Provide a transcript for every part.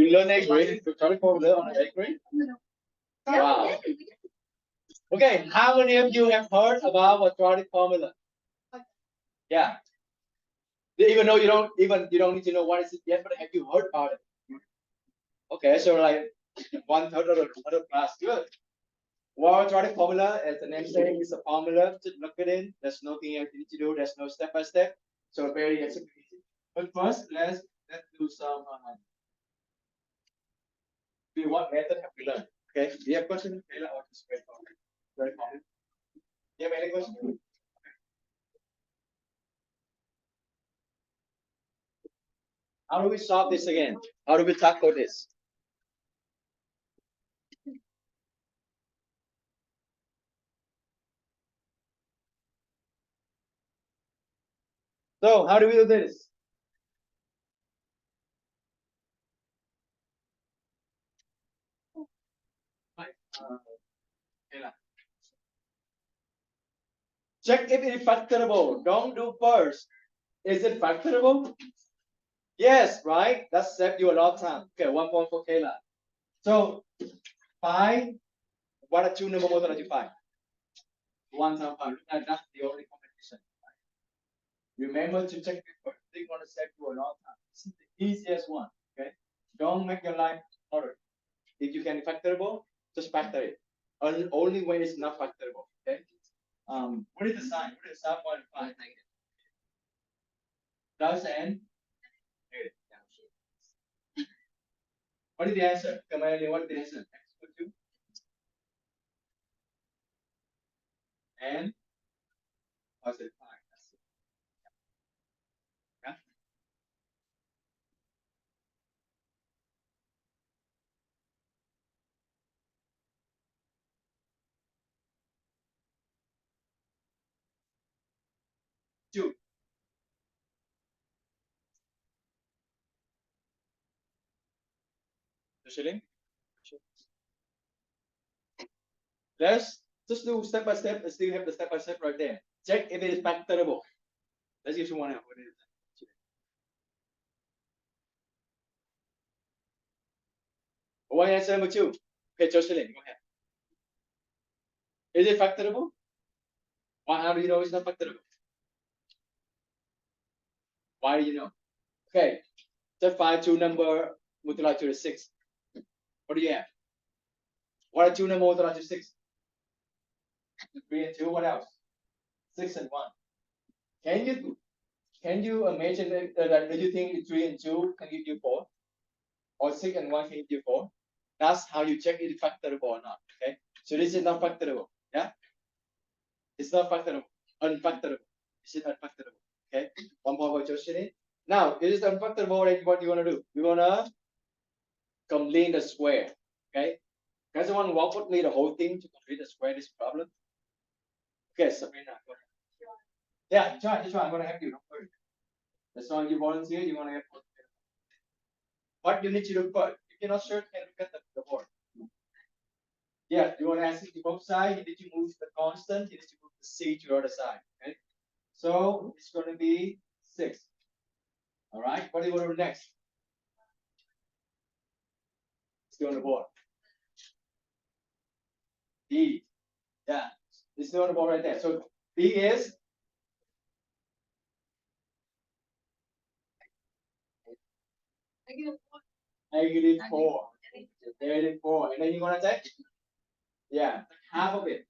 You learn eighth grade, quadratic formula on eighth grade? Wow. Okay, how many of you have heard about quadratic formula? Yeah. Even though you don't need to know what is it yet, but have you heard about it? Okay, so like 1/3 of the class, good. Quadratic formula, as the name says, is a formula. Just look it in. There's nothing else you need to do. There's no step by step. So very easy. But first, let's do some. What method have we learned? Okay. Do you have questions, Kayla, or just wait for it? Very common. Do you have any questions? How do we solve this again? How do we tackle this? So how do we do this? Check if it is factorable. Don't do first. Is it factorable? Yes, right? That saved you a lot of time. Okay, 1 point for Kayla. So find what are two number more that you find? 1 times 5. That's the only competition. Right? Remember to check it first. They're going to save you a lot of time. This is the easiest one. Okay. Don't make your life harder. If you can factorable, just factor it. Only when it's not factorable. Okay. What is the sign? What is the sign for 5 negative? Does and negative. What is the answer? Come on, what is the answer? X equal to and positive 5. That's it. Yeah. 2. Shilling. Let's just do step by step. Let's still have the step by step right there. Check if it is factorable. Let's use one out. What is it? Why answer number 2? Okay, Jocelyn, go ahead. Is it factorable? Why? How do you know it's not factorable? Why do you know? Okay, just find two number multiplied to the 6. What do you have? What are two number multiplied to 6? 3 and 2. What else? 6 and 1. Can you imagine that do you think 3 and 2 can give you 4? Or 6 and 1 can give you 4? That's how you check it factorable or not. Okay, so this is not factorable. Yeah, it's not factorable. Unfactorable. This is unfactorable. Okay, 1 point for Joshua. Now, it is unfactorable. What do you want to do? We want to complete the square. Okay, does someone walk with me the whole thing to complete the square this problem? Okay, Sabrina, go ahead. Yeah, try. I'm going to help you. Don't worry. As long as you volunteer, you want to help. What you need to do first? If you're not sure, can look at the board. Yeah, you want to ask it to both sides. You need to move the constant. You need to move the c to the other side. Okay. So it's going to be 6. All right. What do you want to do next? Still on the board. D. Yeah. It's still on the board right there. So B is -4. -4. And then you're going to take? Yeah. Half of it.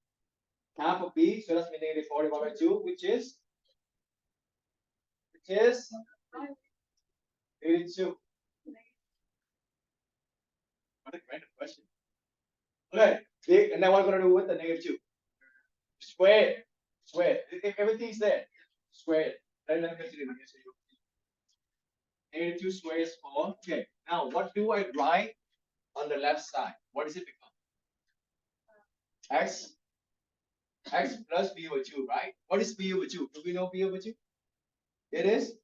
Half of B. So that's -4 divided by 2, which is 82. What a random question. Okay. And then what we're going to do with the -2? Square it. Square it. If everything's there, square it. Then let me continue. -2 squares 4. Okay. Now, what do I write on the left side? What does it become? X plus b over 2, right? What is b over 2? Do we know b over 2? It is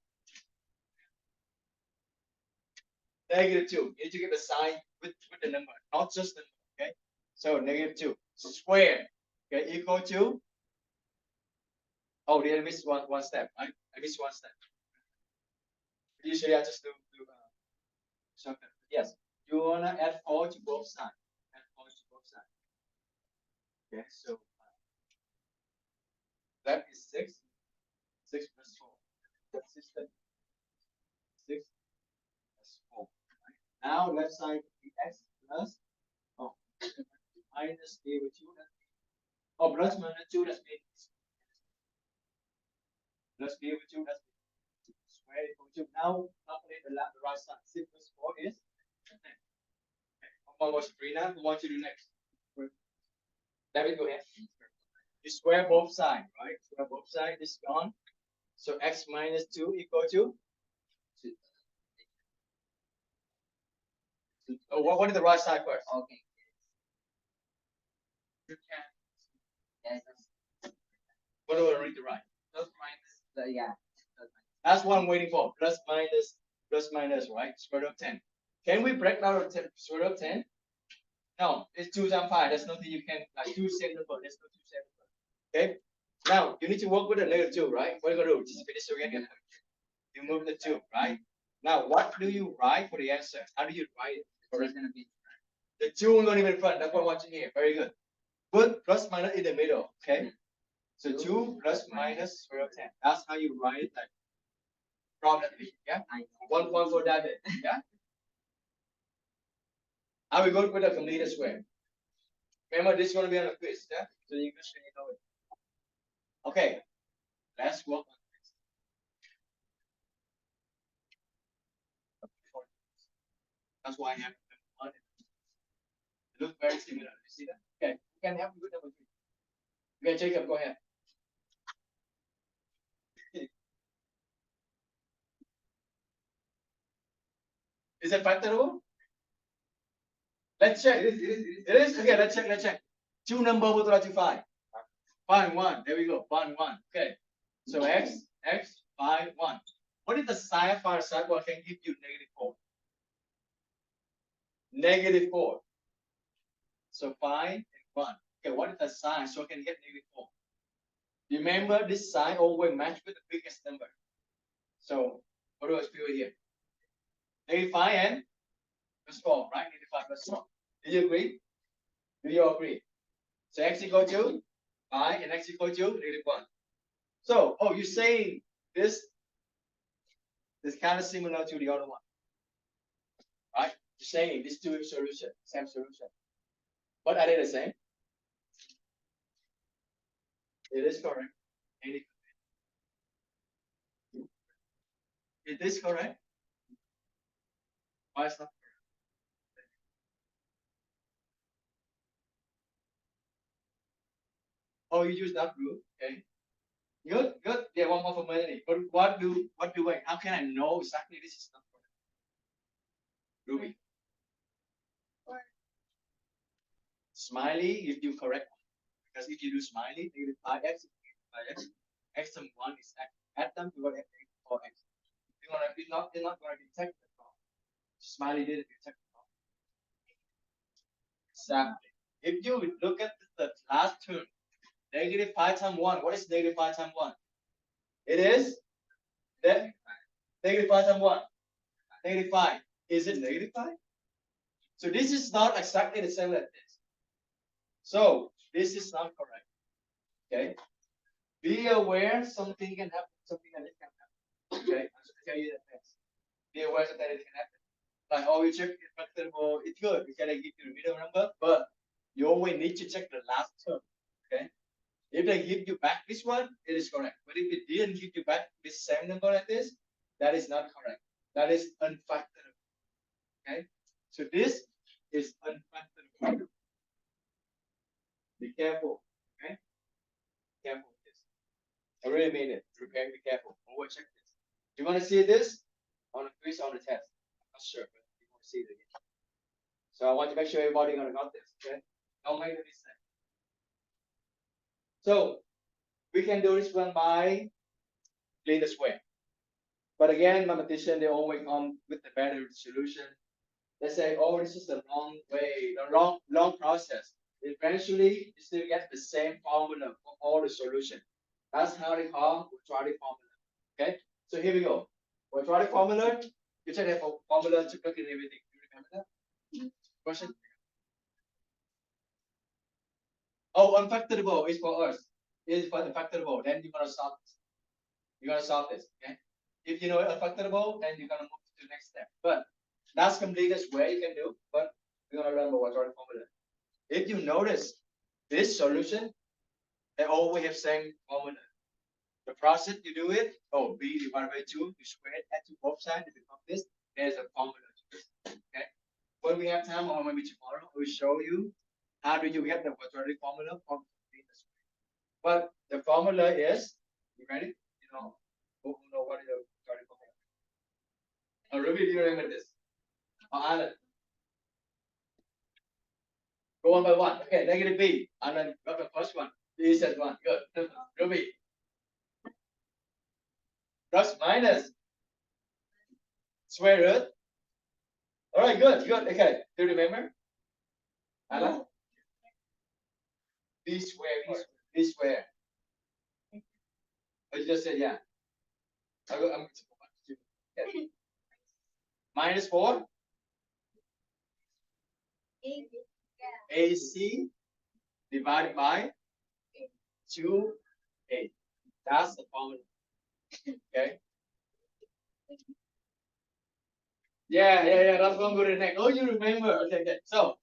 -2. You need to get the sign with the number, not just the number, okay? So -2 square, okay, equal to, oh, did I miss one step? I missed one step. Usually I just do something. Yes, you wanna add 4 to both sides. Add 4 to both sides. Okay, so that is 6. 6 plus 4. Consistent. 6 plus 4. Right? Now left side be x plus minus a with 2. Plus minus 2, that's means plus b over 2, that's square equal to. Now calculate the right side. 6 plus 4 is 10. One was 3 now. Who wants to do next? David, go ahead. You square both sides, right? Square both sides. This is gone. So x minus 2 equal to. Oh, what is the right side first? Okay. You can. Yes. What do I read the right? Plus minus. Yeah. That's what I'm waiting for. Plus minus, right? Square root of 10. Can we break down 10, square root of 10? No, it's 2 times 5. There's nothing you can, like 2 same number. There's no 2 same number. Okay? Now, you need to work with the negative 2, right? What are you going to do? Just finish again. You move the 2, right? Now, what do you write for the answer? How do you write it? It's going to be the 2 is going to be in front. That's what I'm watching here. Very good. Put plus minus in the middle. Okay? So 2 plus minus square root of 10. That's how you write it. Like, prominently. Yeah? 1 point for David. Yeah? I will go with a completed square. Remember, this is going to be on a quiz. Yeah? So you can know it. Okay. Let's work on this. That's why I have one. It looks very similar. You see that? Okay. You can help me with number 3. Okay, Jacob, go ahead. Is it factorable? Let's check. It is. Okay, let's check. 2 number will to 5. 5, 1. There we go. 1, 1. Okay. So x, 5, 1. What is the sign for a side? What can give you negative 4? Negative 4. So 5 and 1. Okay, what is the sign? So I can get negative 4. Remember, this sign always match with the biggest number. So what do I feel here? Negative 5 and plus 4, right? Negative 5 plus 4. Do you agree? Do you agree? So x equal to 5 and x equal to negative 1. So, you're saying this is kind of similar to the other one. Right? You're saying these two solution, same solution. But are they the same? It is correct. It is correct. Why is not correct? Oh, you use that rule, okay? Good. Yeah, one more for Melanie. But what do I? How can I know exactly this is not correct? Ruby. Smiley, if you correct one. Because if you do smiley, negative 5x, 5x, x times 1 is x. Add them, you got x for x. If you want to, it's not going to detect the problem. Smiley didn't detect the problem. Exactly. If you look at the last term, negative 5 times 1, what is negative 5 times 1? It is negative 5 times 1. Negative 5. Is it negative 5? So this is not exactly the same like this. So this is not correct. Okay. Be aware something can happen, something that it can happen. Okay. I'll tell you that next. Be aware that it can happen. Like, you check it factorable, it's good. We can give you the middle number, but you always need to check the last term. Okay. If they give you back this one, it is correct. But if it didn't give you back this same number like this, that is not correct. That is unfactorable. Okay. So this is unfactorable. Be careful. Okay. Careful with this. I really made it. Okay. Be careful. Always check this. Do you want to see this on a quiz on the test? I'm not sure, but you want to see it again. So I want to make sure everybody gonna got this. Okay. Don't make a mistake. So we can do this one by clean the square. But again, mathematician, they always come with the better solution. They say, this is a long way, a long process. Eventually, you still get the same formula for all the solution. That's how they call quadratic formula. Okay, so here we go. Quadratic formula, you check the formula to plug in everything. You remember that? Question? Oh, unfactorable is for us. Is for unfactorable. Then you're gonna solve this. You're gonna solve this. Okay. If you know unfactorable, then you're gonna move to the next step. But that's completest way you can do. But we're gonna learn about quadratic formula. If you notice this solution, they always have same formula. The process you do it, oh, b divided by 2, you square it, add to both sides, it becomes this. There's a formula to this. Okay. When we have time, or maybe tomorrow, we'll show you how do you get the quadratic formula from the square. But the formula is, you ready? You know, who know what is the quadratic formula? Oh, Ruby, do you remember this? Oh, Alan. Go one by one. Okay, negative b. Alan got the first one. B said one. Good. Ruby. Plus minus square root. All right, good. Okay, do you remember? Alan? B square, B square. I just said, yeah. I'm yeah. Minus 4 AC divided by 2A. That's the formula. Okay. Yeah. That's one good next. Oh, you remember? Okay. So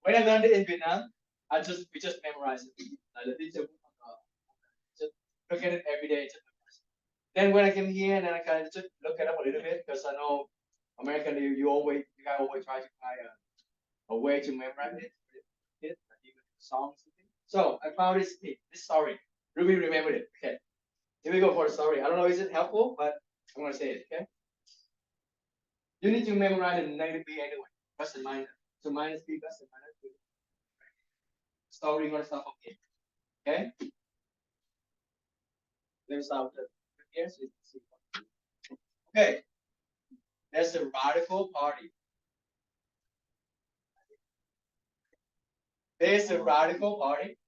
when I learned it in Vietnam, we just memorized it. The teacher just look at it every day. Then when I came here, and then I kind of just look it up a little bit because I know American, you guys always try to find a way to memorize it, songs. So I found this story. Ruby remembered it. Okay, here we go for the story. I don't know is it helpful, but I'm gonna say it. Okay, you need to memorize the negative b anyway. Plus and minus. So minus b plus and minus b. Story gonna start from here. Okay. Let me start with here so you can see. Okay. There's a radical party. There's a radical party.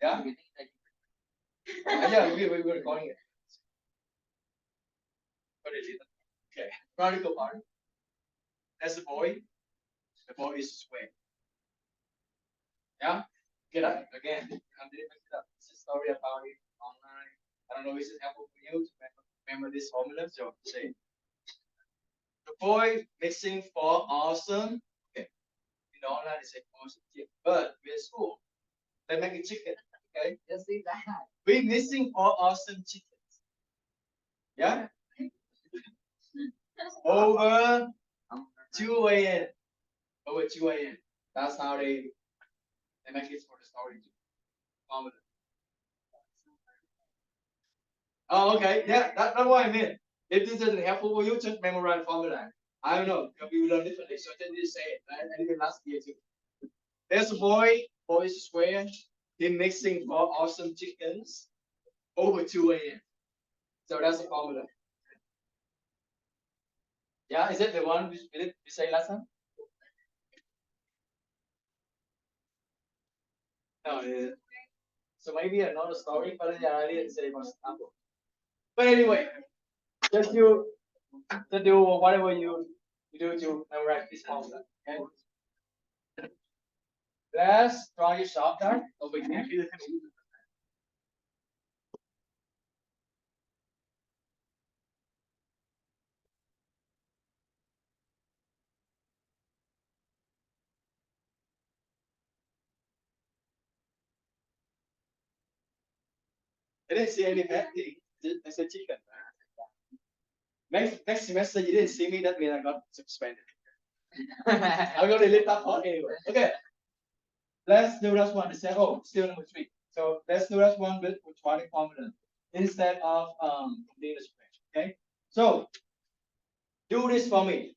Yeah. Yeah, we were calling it. Okay. Radical party. There's a boy. The boy is square. Yeah. Get up again. I didn't mix it up. It's a story about it online. I don't know if it's helpful for you to remember this formula. So say the boy mixing for awesome. Okay. In the online, they say awesome chicken. But we're at school. They make a chicken. Okay. Just see that. We're missing for awesome chickens. Yeah. Over 2 a.m. Over 2 a.m. That's how they make it for the story. Formula. Oh, okay. Yeah, that's what I mean. If this isn't helpful for you, just memorize formula. I don't know. You learn differently. So just say it. I did it last year too. There's a boy is square. He mixing for awesome chickens over 2 a.m. So that's the formula. Yeah, is it the one we say last time? No, so maybe another story, but yeah, I didn't say much. But anyway, just do whatever you do to memorize this formula. Okay. Let's try to solve that over here. I didn't see any bad thing. It's a chicken. Next semester you didn't see me, that means I got suspended. I'm gonna delete that part anyway. Okay. Let's do that one. Still number 3. So let's do that one with quadratic formula instead of continuous function. Okay. So do this for me.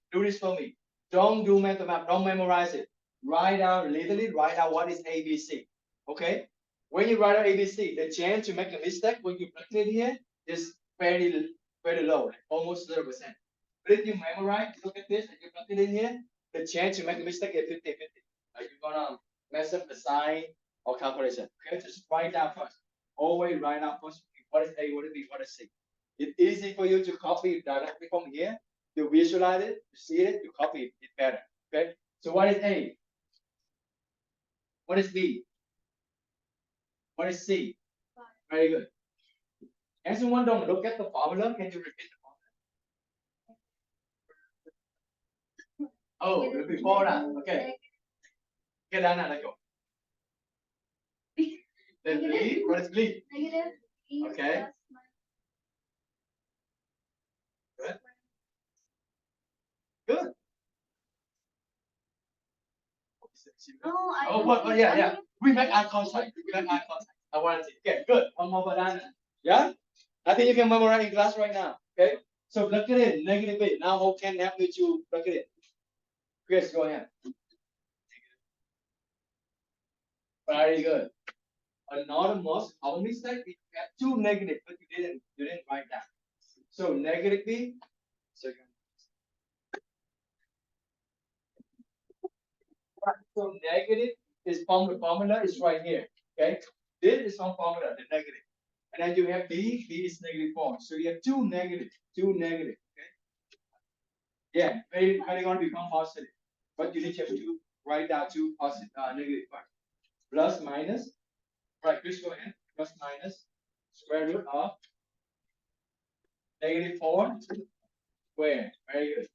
Don't do mental map. Don't memorize it. Literally write down what is ABC. Okay. When you write out ABC, the chance to make a mistake when you plug it here is very low, like almost 0%. But if you memorize, look at this, and you plug it in here, the chance to make a mistake is 50-50. Like you're gonna mess up the sign or calculation. Okay, just write down first. Always write down first what is A, what is B, what is C. It's easy for you to copy directly from here, You visualize it, you see it, you copy it, it's better. Okay. So what is A? What is B? What is C? Very good. Can someone don't look at the formula? Can you repeat the formula? Oh, before that. Okay. Get down now, let's go. Then B, what is B? Negative B Okay. plus Good. Good. No, I Oh, don't what? think- Yeah, I yeah. don't We make eye contact. We make eye contact. I want to see. Okay, good. One more banana. Yeah? I think you can memorize in class right now. Okay? So plug it in, negative eight. Now how can help you to plug it in? Chris, go ahead. Very good. Another most common mistake is you have two negative, but you didn't write that. So negative B. So negative is formula is right here. Okay. This is from formula, the negative. And then you have B is negative 4. So you have two negative. Okay. Yeah, very going to become positive. But you need to have to write down two positive negative part. Plus minus. Right, Chris, go ahead. Plus minus square root of negative 4 square. Very good.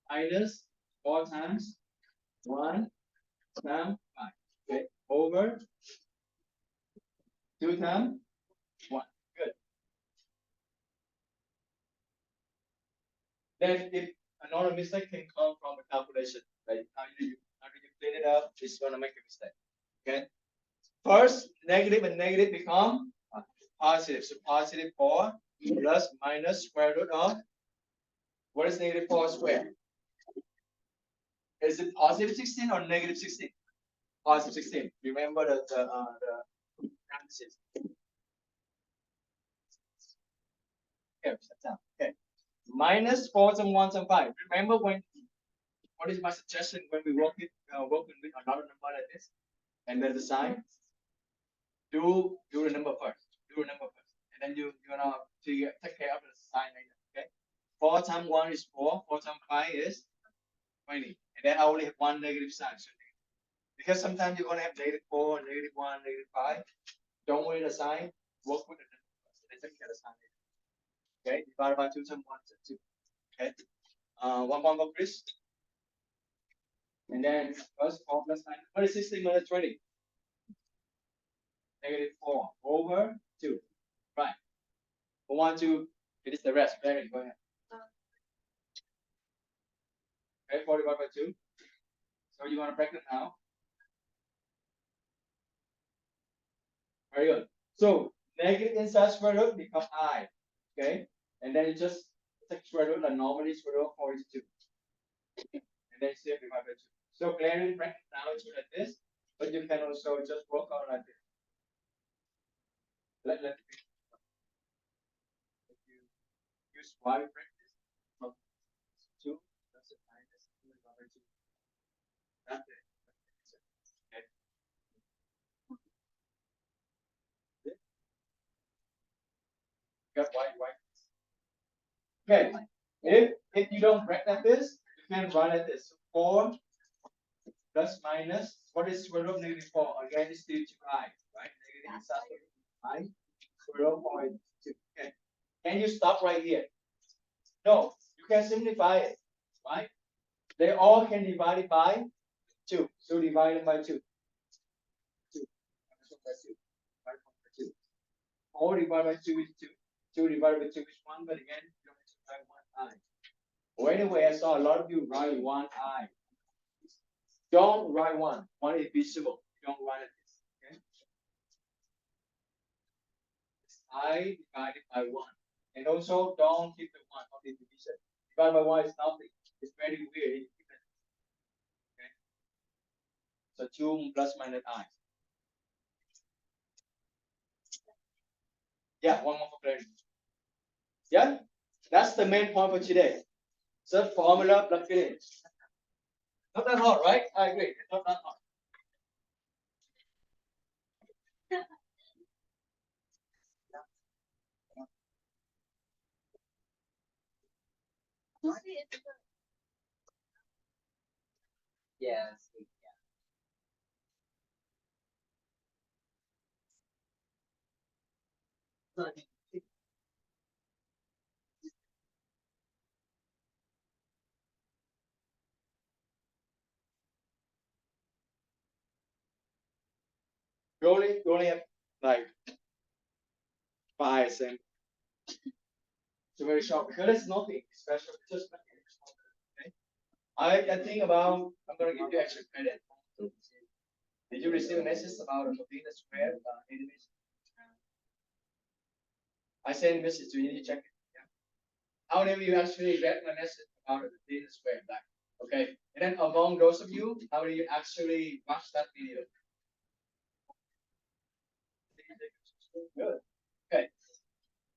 Minus 4 times 1 times 5. Okay. Over 2 times 1. Good. Then if another mistake can come from a calculation, right? How do you clean it up? It's gonna make a mistake. Okay. First, negative and negative become positive. So positive 4 plus minus square root of what is negative 4 squared? Is it positive 16 or negative 16? Positive 16. Remember the parentheses. Okay, shut down. Okay. Minus 4 times 1 times 5. Remember when what is my suggestion when we work with another number like this? And then the sign? Do the number first. Do the number first. And then you're gonna take care of the sign later. Okay? 4 times 1 is 4, 4 times 5 is 20. And then I only have one negative sign. So because sometimes you're gonna have negative 4, negative 1, negative 5. Don't worry the sign, work with the number first. And then take care of the sign later. Okay, divided by 2 times 1 times 2. Okay. 1 for Chris. And then plus 4 plus 9. What is 16 minus 20? Negative 4 over 2. Right. 1, 2. It is the rest. Very go ahead. Okay, 4 divided by 2. So you want to break it now? Very good. So negative inside square root become I. Okay. And then you just take square root and normally square root of 42. And then still divide by 2. So clearly break it down into like this, but you can also just work on like this. Let if you use y practice from 2 plus or minus 2 divided by 2. That's it. Okay. Got y. Okay. If you don't break like this, you can write like this. 4 plus minus what is square root of negative 4? Again, it's still 2i, right? Negative inside I square root of 2. Okay. Can you stop right here? No, you can simplify it, right? They all can divide it by 2. So divide it by 2. 2. 4 divided by 2 is 2. 2 divided by 2 is 1, but again, you don't have to write 1 I. Well, anyway, I saw a lot of you write 1 I. Don't write 1. 1 is visible. Don't write it. Okay? It's I divided by 1. And also, don't keep the 1 of the division. Divided by 1 is nothing. It's very weird. Okay? So 2 plus minus I. Yeah, one more for clarity. Yeah, that's the main point for today. So formula plug it in. Not that hard, right? I agree. It's not that hard. Mostly it's the Yes. Yeah. you only have like 5 cents. It's very short because it's nothing special. It's just nothing. Okay. I think about I'm gonna give you extra credit. Did you receive a message about a Medina Square animation? I sent a message to you. You check it. Yeah. How many of you actually read my message about the Medina Square? Like, okay. And then among those of you, how many of you actually watched that video? Good. Okay.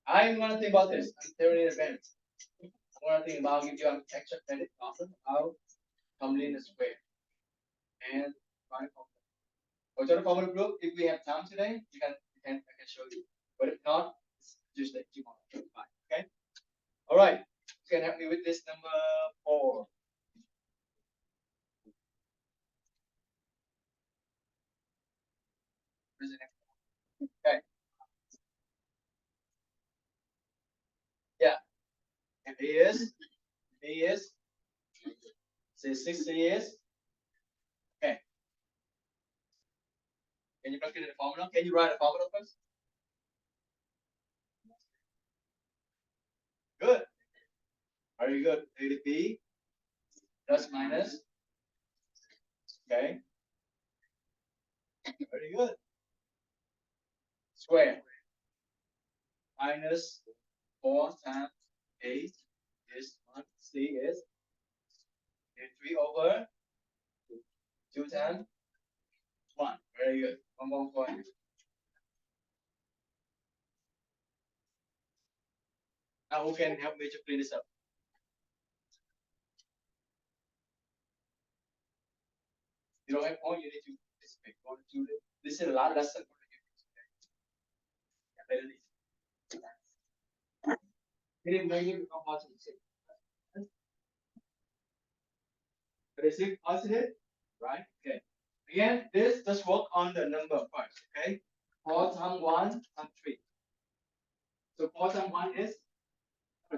I'm gonna think about this. I'm telling you in advance. I'm gonna think about give you an extra credit often about Medina Square and find go to the common group. If we have time today, I can show you. But if not, it's just like tomorrow. Fine. Okay. All right. You can help me with this number 4. Where's the next one? Okay. Yeah. And he is, say 60 years. Okay. Can you plug it in the formula? Can you write a formula first? Good. Very good. A to B plus minus. Okay. Very good. Square. Minus 4 times 8 is 1. C is 3 over 2 times 1. Very good. One more point. Now who can help me to clean this up? You don't have point, you need to participate. This is the last lesson for the unit. Negative become positive. 36 positive, right? Okay. Again, this just work on the number first, okay? 4 times 1 times 3. So 4 times 1 is,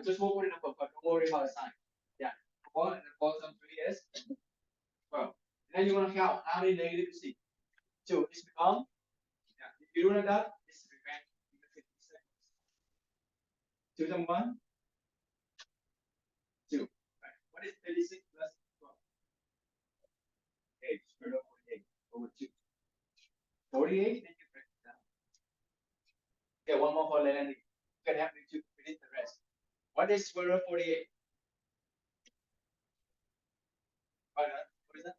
just work with the number, but don't worry about the sign. Yeah. 4 and then 4 times 3 is 12. And then you want to count how many negative you see. 2. This become, yeah. If you do like that, this becomes 2 times 1, 2. Right. What is 36 plus 12? 8 square root of 48 over 2. 48, then you break it down. Okay, one more for Leonard. You can help me to predict the rest. What is square root of 48? What is that?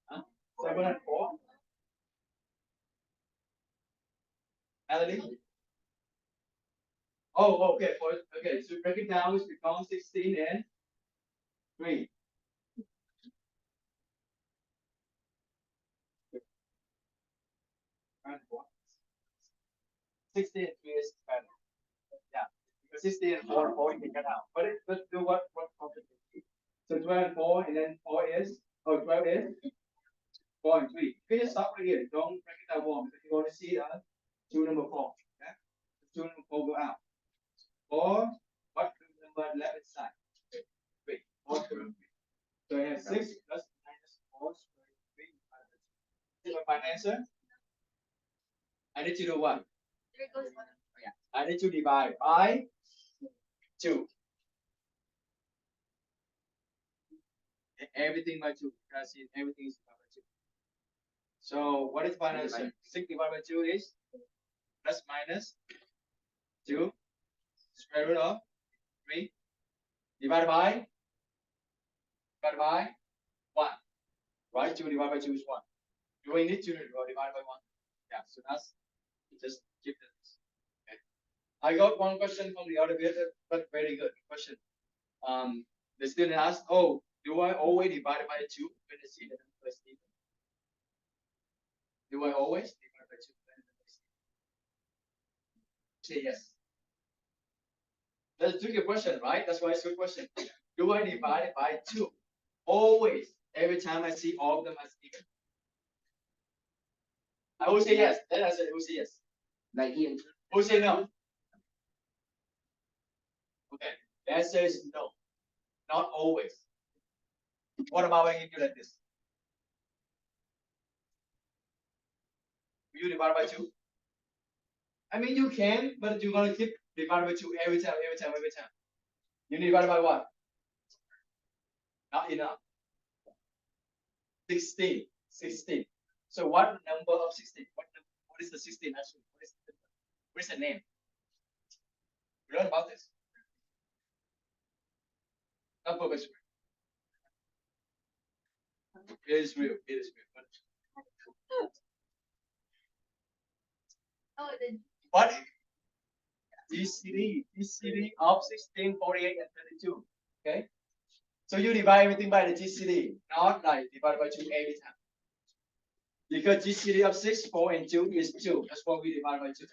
Huh? 7 and 4? Melody? Oh, okay. Okay, so break it down, it becomes 16 and 3. And 4. 16 and 3 is better. Yeah. Because 16 and 4 you can cut out. But do what complicated. So 12 and 4, and then 4 is, 12 is 4 and 3. You can just stop right here. Don't break it down more because you want to see 2 number 4. Okay? 2 number 4 go out. Or what number left side? 3. 4 square root of 3. So I have 6 plus minus 4 square root of 3. Is my final answer? I need to do what? I need to divide by 2. Everything by 2. Because everything is divided by 2. So what is final answer? 6 divided by 2 is plus minus 2 square root of 3 divided by 1. Right? 2 divided by 2 is 1. Do we need to divide by 1? Yeah, so that's just keep this. Okay. I got one question from the other video, but very good question. The student asked, "Oh, do I always divide by 2 when it's even plus even? Do I always divide by 2 when it's plus even?" Say yes. That's a tricky question, right? That's why it's a good question. Do I divide it by 2? Always. Every time I see all of them as even. I will say yes. Then I said I will say yes. Like here. Who say no? Okay. The answer is no. Not always. What about when you do like this? You divide by 2? I mean, you can, but you're gonna keep divided by 2 every time. You divide by what? Not enough. 16. So what number of 16? What is the 16 actually? What is the name? We learn about this. Not perfect square. It is real. Oh, the What GCD of 16, 48, and 32. Okay. So you divide everything by the GCD, not like divide by 2 every time. Because GCD of 6, 4, and 2 is 2. That's why we divide by 2.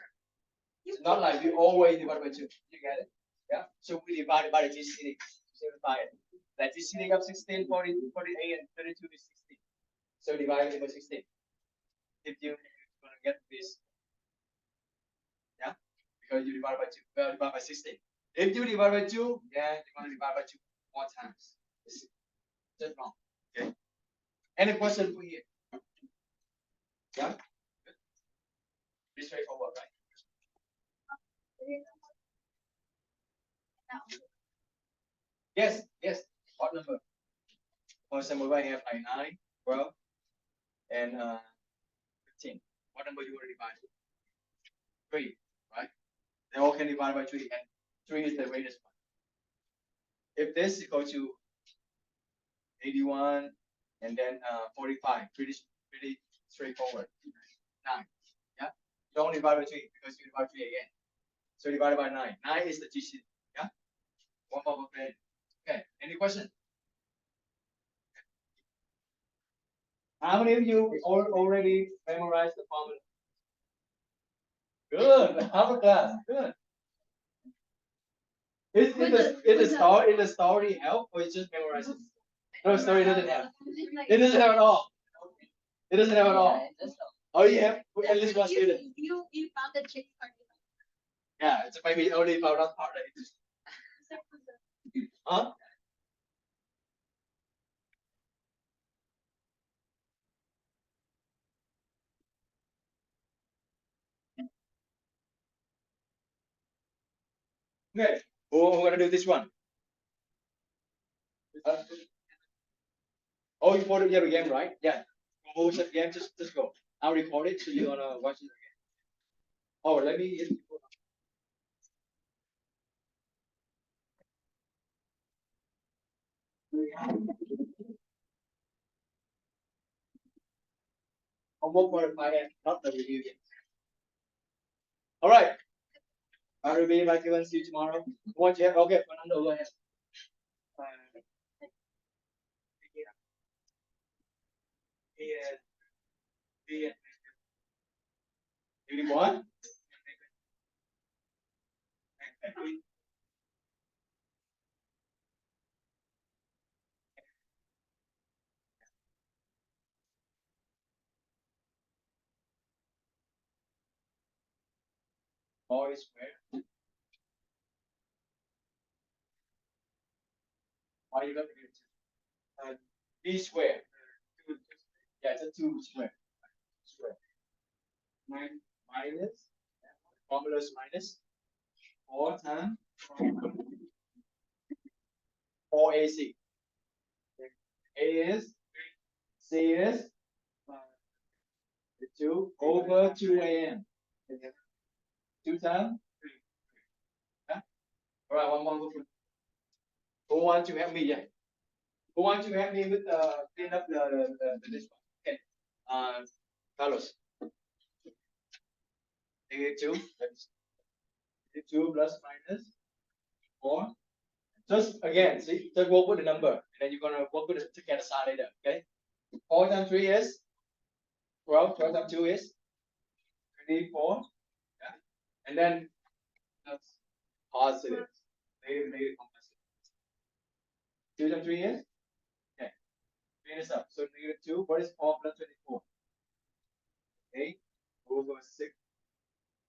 It's not like we always divide by 2. You get it? Yeah. So we divide by the GCD. Simplify it. That GCD of 16, 40, 48, and 32 is 16. So divide it by 16. If you're gonna get this, yeah, because you divide by 2, divide by 16. If you divide by 2, yeah, you're gonna divide by 2 more times. It's just wrong. Okay. Any question for here? Yeah. Pretty straightforward, right? Yes. What number? For example, I have like 9, 12, and 15. What number you want to divide? 3, right? They all can divide by 3, and 3 is the greatest one. If this is equal to 81 and then 45, pretty straightforward. 9. Yeah. Don't divide by 3 because you divide 3 again. So divided by 9. 9 is the GC. Yeah. One more friend. Okay. Any question? How many of you already memorized the formula? Good. Half a class. Good. Is the story help or it's just memorizing? No, story doesn't help. It doesn't have at all. It doesn't have at all. Oh, you have at least one student. You found the trick part. Yeah, it's maybe only found out part of it. Huh? Okay. Oh, we're gonna do this one. Oh, you bought it again, right? Yeah. Oh, again, just go. I'll record it so you're gonna watch it again. Oh, let me. Homework for the client, not the review yet. All right. I'll review my given. See you tomorrow. What you have? Okay, Fernando, go ahead. Unit 1. R square. Why you got to get B square. Yeah, it's a 2 square. Square. Minus. Formula's minus 4 times 4AC. A is, C is 2 over 2AM. 2 times? Yeah? All right, one more. Who want to help me? Yeah. Who want to help me with clean up the this one? Okay. Carlos. Negative 2. That's 2 plus minus 4. Just again, see, just work with the number, and then you're gonna work with the get side later. Okay. 4 times 3 is 12. 12 times 2 is 24. Yeah. And then that's positive. Negative composite. 2 times 3 is? Okay. Clean this up. So negative 2, what is 4 plus 24? 8 over 6.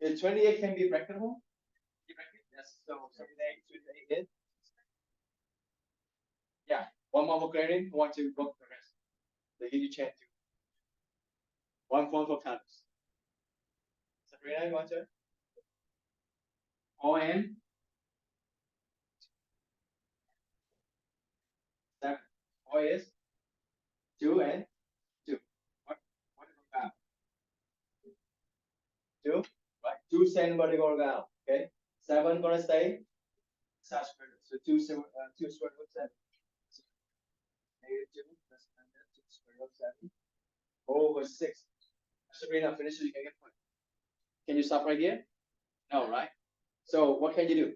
Is 28 can be practicable? Yes. So 28 is? Yeah. One more for clearing, one to work the rest. They give you chance to. One phone for colors. Sabrina, you want to? O and 7. O is 2 and 2. What is about? 2? Right. 2 send vertical out. Okay. 7 gonna stay. So 2 square root of 7. Negative 2 plus 2 square root of 7 over 6. Sabrina, finish it, you can get point. Can you stop right here? No, right? So what can you do?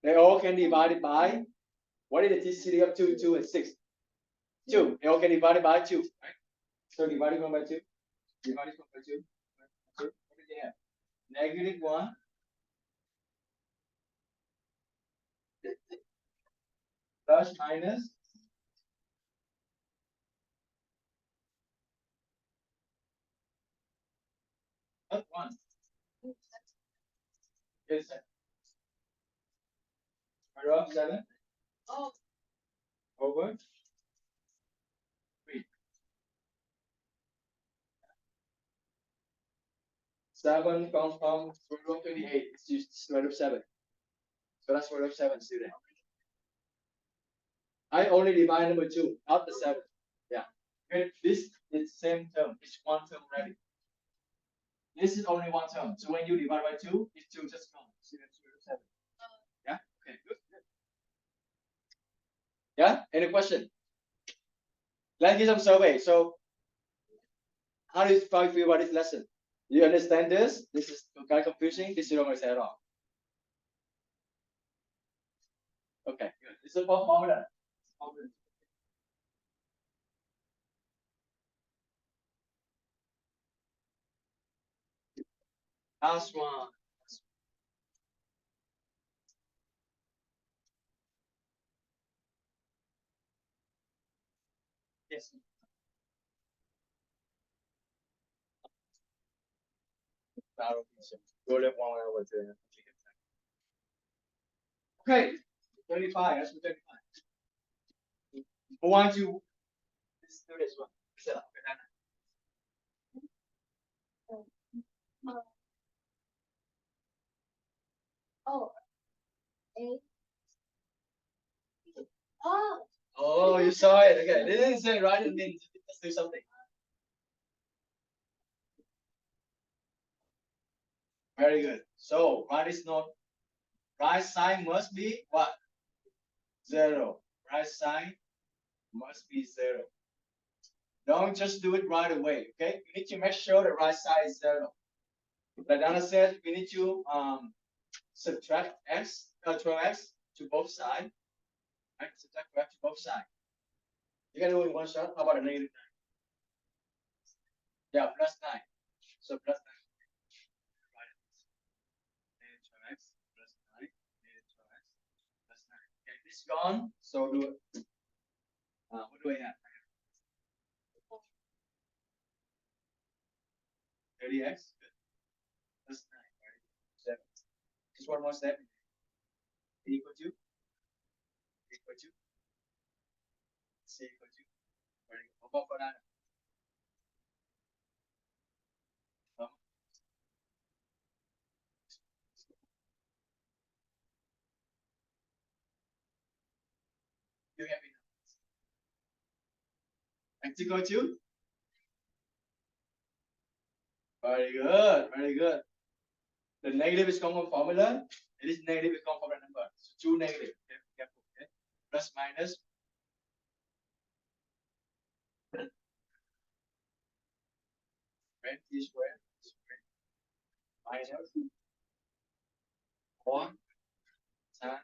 They all can divide it by, what is the TCD of 2, 2, and 6? 2. They all can divide it by 2, right? So dividing one by 2. Dividing one by 2. What did they have? Negative 1. Plus minus. What 1? Yes, sir. Square root of 7 Oh, over 3. 7 comes from square root of 28. It's just square root of 7. So that's square root of 7, student. I only divide number 2, not the 7. Yeah. Okay. This is same term. It's one term already. This is only one term. So when you divide by 2, it's 2 just comes. Student square root of 7. Yeah? Okay, good. Yeah? Any question? Let's do some survey. So how do you feel about this lesson? You understand this? This is kind of confusing. This you don't understand at all. Okay, good. This is for formula. Last one. Yes. Go to 1 hour to okay. 35. That's for 35. Who wants to let's do this one? Set up. oh, A. Oh, Oh, you saw it. Okay. They didn't say right it means let's do something. Very good. So right is not right sign must be what? 0. Right sign must be 0. Don't just do it right away. Okay. You need to make sure the right side is 0. Like Dana said, we need to subtract x, 12x to both sides. Right? Subtract x to both sides. You can do it in one shot. How about a negative 9? Yeah, plus 9. So plus 9. Right. Negative 12x plus 9. Negative 12x plus 9. Okay, this is gone. So do it. What do I have? 30x plus 9. Right? 7. Just one more step. Equal to. Equal to. C equal to. Very good. How about for that? You have it. X equal to. Very good. Very good. The negative is common formula. It is negative is common formula number. So 2 negative. Okay, careful. Okay. Plus minus. Right? T square. Minus 1 tan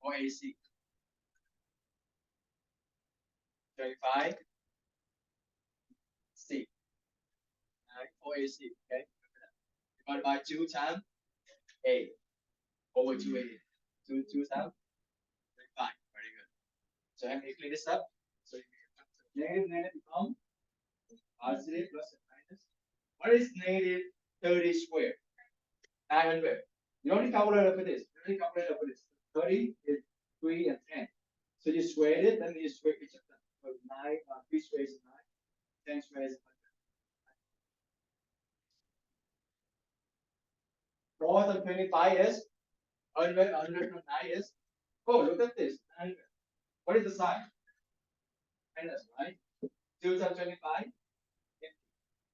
OAC. 35 C. Right? OAC. Okay. divided by 2 times a over 2a. 2 times 5. Very good. So let me clean this up. So negative become positive plus and minus. What is negative 30 squared? 900. You don't need calculator for this. You don't need calculator for this. 30 is 3 and 10. So you squared it, then you square each of them. So 9, 3 squares is 9, 10 squares is 100. 4 times 25 is 100, 100 from 9 is, oh, look at this, 900. What is the sign? Minus, right? 2 times 25, 50.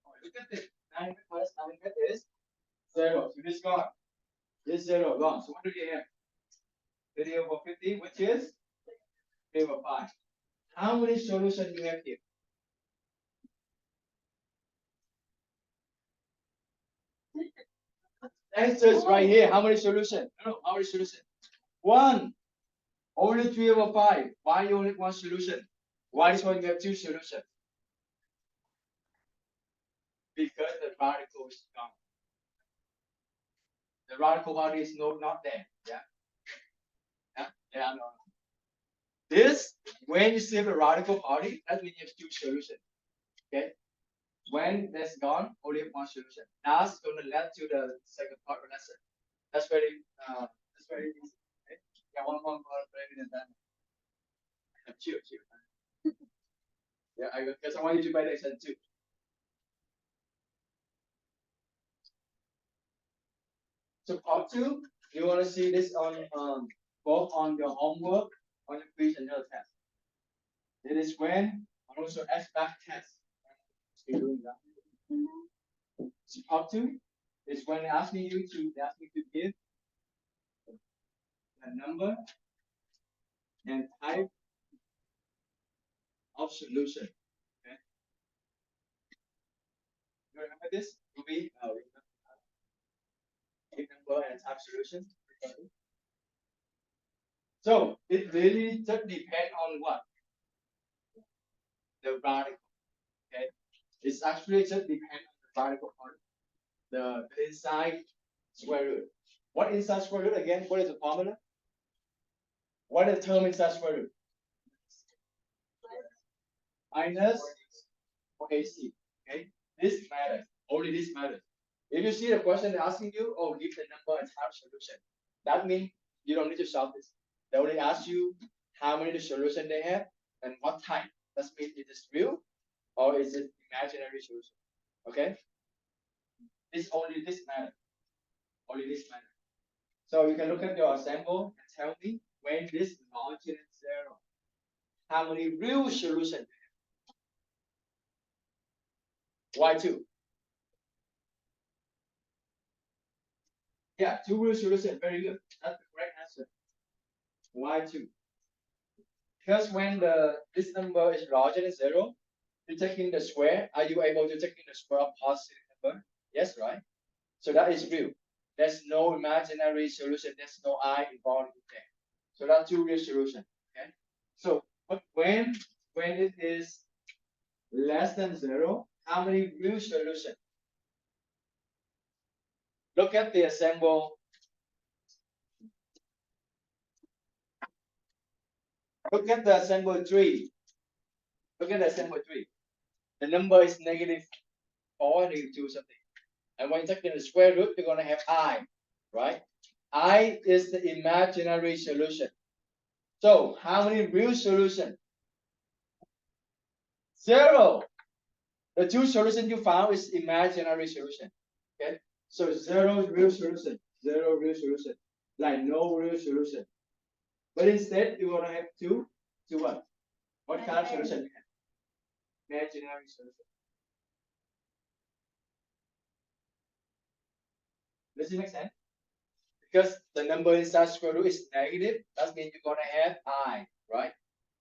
Oh, look at this, 900 minus 900 is 0. So this gone. This 0 gone. So what do you have? 30 over 50, which is 3 over 5. How many solutions do you have here? Answer is right here. How many solutions? No, how many solutions? 1. Only 3 over 5. Why you only 1 solution? Why this one you have 2 solutions? Because the radical is gone. The radical part is not there. Yeah. Yeah, no. This, when you see the radical party, that means you have 2 solutions. Okay. When that's gone, only have 1 solution. That's going to lead to the second part of the lesson. That's very easy. Okay? Yeah, one more better than that. Chill. Yeah, because I want you to pay attention too. So part 2, you want to see this on both on your homework, on your quiz and your test. It is when also SBAC test. You're doing that. So part 2 is when they ask me to give a number and type of solution. Okay. You remember this? Ruby, number and type solution. So it really just depends on what? The radical. Okay. It's actually just depends on the radical part. The inside square root. What inside square root again? What is the formula? What is the term inside square root? Minus or AC. Okay. This matters. Only this matters. If you see the question asking you, oh, give the number and type solution. That means you don't need to solve this. They only ask you how many solution they have and what type. That means it is real or is it imaginary solution. Okay? This only this matter. Only this matter. So you can look at your sample and tell me when this larger than 0, how many real solutions? Why 2? Yeah, 2 real solutions. Very good. That's the correct answer. Why 2? Because when this number is larger than 0, you take in the square. Are you able to take in the square of positive number? Yes, right? So that is real. There's no imaginary solution. There's no I involved in there. So that's 2 real solutions. Okay. So, but when it is less than 0, how many real solutions? Look at the assemble. Look at the assemble 3. Look at the assemble 3. The number is negative 4, negative 2 something. And when you take in the square root, you're going to have I, right? I is the imaginary solution. So how many real solutions? 0. The 2 solutions you found is imaginary solution. Okay. So 0 is real solution. 0 real solution. Like no real solution. But instead, you're going to have 2. 2 what? What kind of solution you have? Imaginary solution. Does it make sense? Because the number inside square root is negative, that means you're going to have I, right?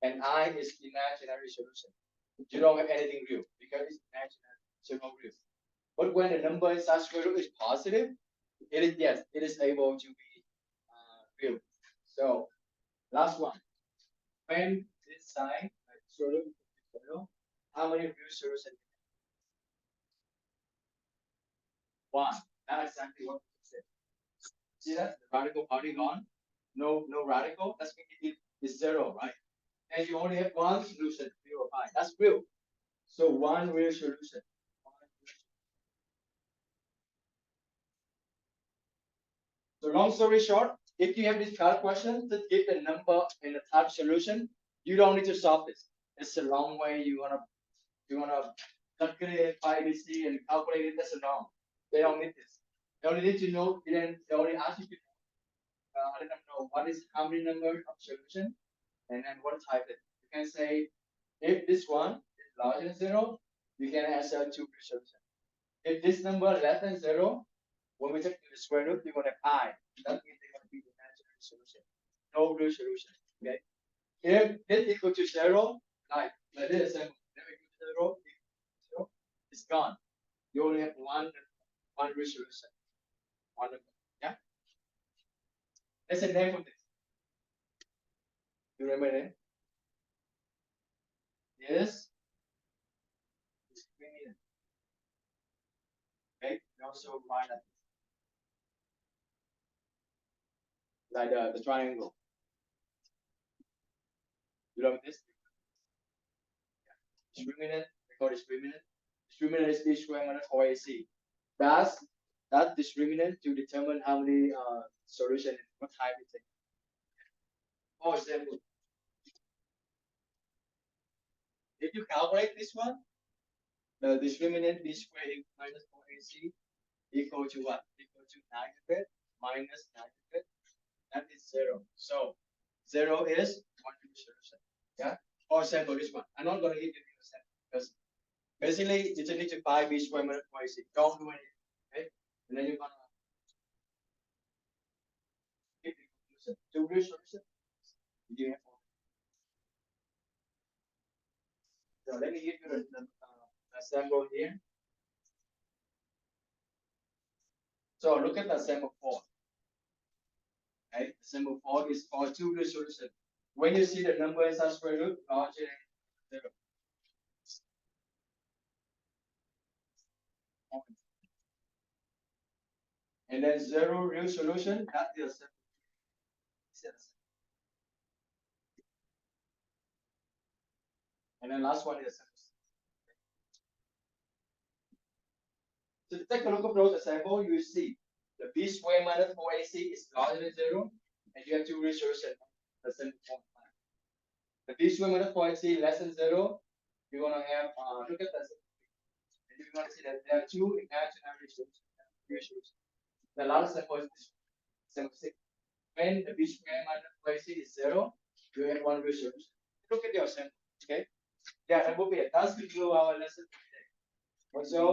And I is imaginary solution. You don't have anything real because it's imaginary, so no real. But when the number inside square root is positive, it is yes, it is able to be real. So last one. When this sign square root is 0, how many real solutions? 1. That's exactly what we said. See that? The radical party gone. No radical. That's mean it is zero, right? And you only have one solution, 0 pi. That's real. So one real solution. So long story short, if you have this third question, just give the number in the type solution. You don't need to solve this. It's a long way. You wanna calculate ABC and calculate it. That's a long. They don't need this. They only need to know. They only ask you to let them know what is how many number of solution and then what type it. You can say if this one is larger than zero, you can answer two solution. If this number less than zero, when we take the square root, you're gonna have I. That means they're gonna be the imaginary solution. No real solution. Okay. If this equal to zero, like this, and equal to zero, it's gone. You only have one real solution. One number. Yeah. That's the name of this. You remember that? Yes. Discriminant. Okay. We also write that like the triangle. You know this? Discriminant. We call discriminant. Discriminant is b squared minus 4ac. That's that discriminant to determine how many solution what type it is. For example, if you calculate this one, the discriminant b squared minus 4ac equal to what? Equal to 900 minus 900. That is zero. So zero is one solution. Yeah. For example, this one. I'm not gonna give you the example because basically you just need to buy b squared minus 4ac. Don't do anything. Okay. And then you're gonna give the conclusion. Two real solution. You have so let me give you the sample here. So look at the sample 4. Okay, sample 4 is for two real solution. When you see the number inside square root, larger than 0. And then 0 real solution, that is sample. And then last one is sample. So take a look at those example, you see the b squared minus 4ac is larger than 0, and you have two real solutions. The sample 4. The b squared minus 4ac less than 0, you're gonna have look at that. And you're gonna see that there are two imaginary solutions. The last sample is this sample 6. When the b squared minus 4ac is 0, you have one real solution. Look at your sample, okay? Yeah, that will be it. That's the our lesson today. So